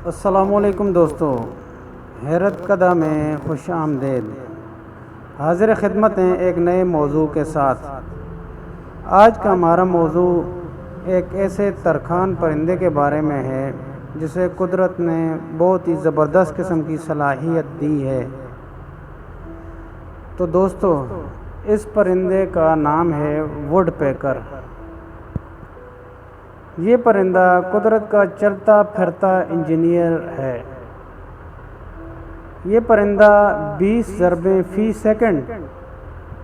السلام علیکم دوستو، حیرت کدہ میں خوش آمدید۔ حاضر خدمت ہیں ایک نئے موضوع کے ساتھ۔ آج کا ہمارا موضوع ایک ایسے ترکھان پرندے کے بارے میں ہے جسے قدرت نے بہت ہی زبردست قسم کی صلاحیت دی ہے۔ تو دوستو، اس پرندے کا نام ہے ووڈ پیکر۔ یہ پرندہ قدرت کا چلتا پھرتا انجینئر ہے۔ یہ پرندہ 20 ضربیں فی سیکنڈ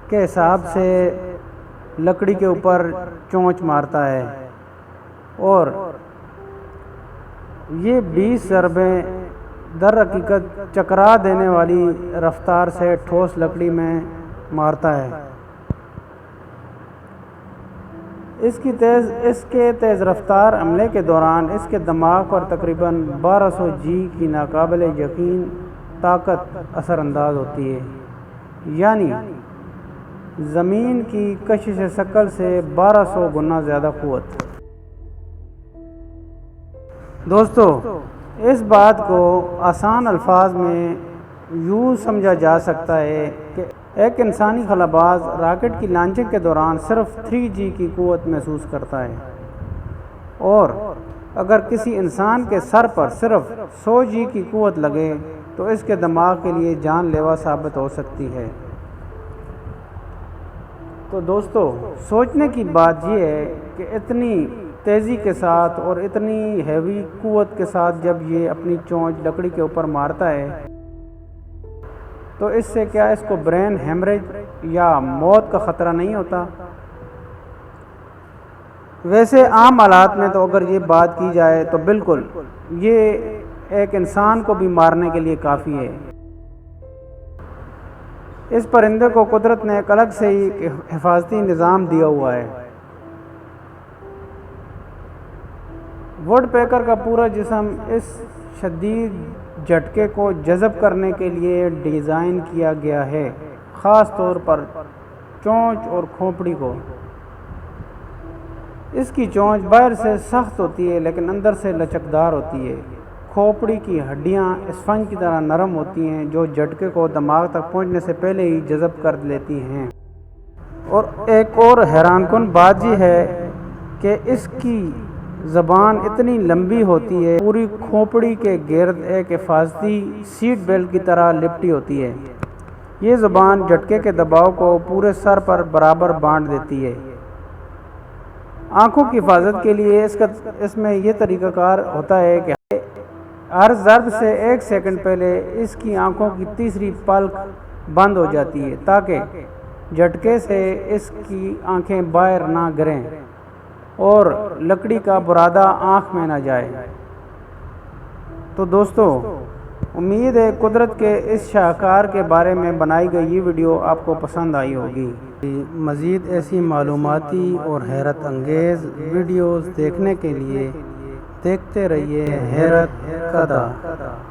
کے حساب سے لکڑی کے اوپر چونچ مارتا ہے، اور یہ 20 ضربیں در حقیقت چکرا دینے والی رفتار سے ٹھوس لکڑی میں مارتا ہے۔ اس کے تیز رفتار حملے کے دوران اس کے دماغ پر تقریباً 1200 جی کی ناقابل یقین طاقت اثر انداز ہوتی ہے، یعنی زمین کی کشش ثقل سے 1200 گنا زیادہ قوت۔ دوستو، اس بات کو آسان الفاظ میں یوں سمجھا جا سکتا ہے کہ ایک انسانی خلا باز راکٹ کی لانچنگ کے دوران صرف 3 جی کی قوت محسوس کرتا ہے، اور اگر کسی انسان کے سر پر صرف 100 جی کی قوت لگے تو اس کے دماغ کے لیے جان لیوا ثابت ہو سکتی ہے۔ تو دوستو، سوچنے کی بات یہ ہے کہ اتنی تیزی کے ساتھ اور اتنی ہیوی قوت کے ساتھ جب یہ اپنی چونچ لکڑی کے اوپر مارتا ہے تو اس سے کیا اس کو برین ہیمریج یا موت کا خطرہ نہیں ہوتا؟ ویسے عام حالات میں تو اگر یہ بات کی جائے تو بالکل یہ ایک انسان کو بھی مارنے کے لیے کافی ہے۔ اس پرندے کو قدرت نے ایک الگ سے ہی حفاظتی نظام دیا ہوا ہے۔ ووڈ پیکر کا پورا جسم اس شدید جھٹکے کو جذب کرنے کے لیے ڈیزائن کیا گیا ہے، خاص طور پر چونچ اور کھوپڑی کو۔ اس کی چونچ باہر سے سخت ہوتی ہے لیکن اندر سے لچکدار ہوتی ہے۔ کھوپڑی کی ہڈیاں اسفنج کی طرح نرم ہوتی ہیں جو جھٹکے کو دماغ تک پہنچنے سے پہلے ہی جذب کر لیتی ہیں۔ اور ایک اور حیران کن بات یہ ہے کہ اس کی زبان اتنی لمبی ہوتی ہے، پوری کھوپڑی کے گرد ایک حفاظتی سیٹ بیلٹ کی طرح لپٹی ہوتی ہے۔ یہ زبان جھٹکے کے دباؤ کو پورے سر پر برابر بانٹ دیتی ہے۔ آنکھوں کی حفاظت کے لیے اس میں یہ طریقہ کار ہوتا ہے کہ ہر ضرب سے 1 سیکنڈ پہلے اس کی آنکھوں کی تیسری پلک بند ہو جاتی ہے تاکہ جھٹکے سے اس کی آنکھیں باہر نہ گریں اور لکڑی کا برادہ آنکھ میں نہ جائے۔ تو دوستو، امید ہے قدرت کے اس شاہکار کے بارے میں بنائی گئی یہ ویڈیو آپ کو پسند آئی ہوگی۔ مزید ایسی معلوماتی اور حیرت انگیز ویڈیوز دیکھنے کے لیے دیکھتے رہیے حیرت کدہ۔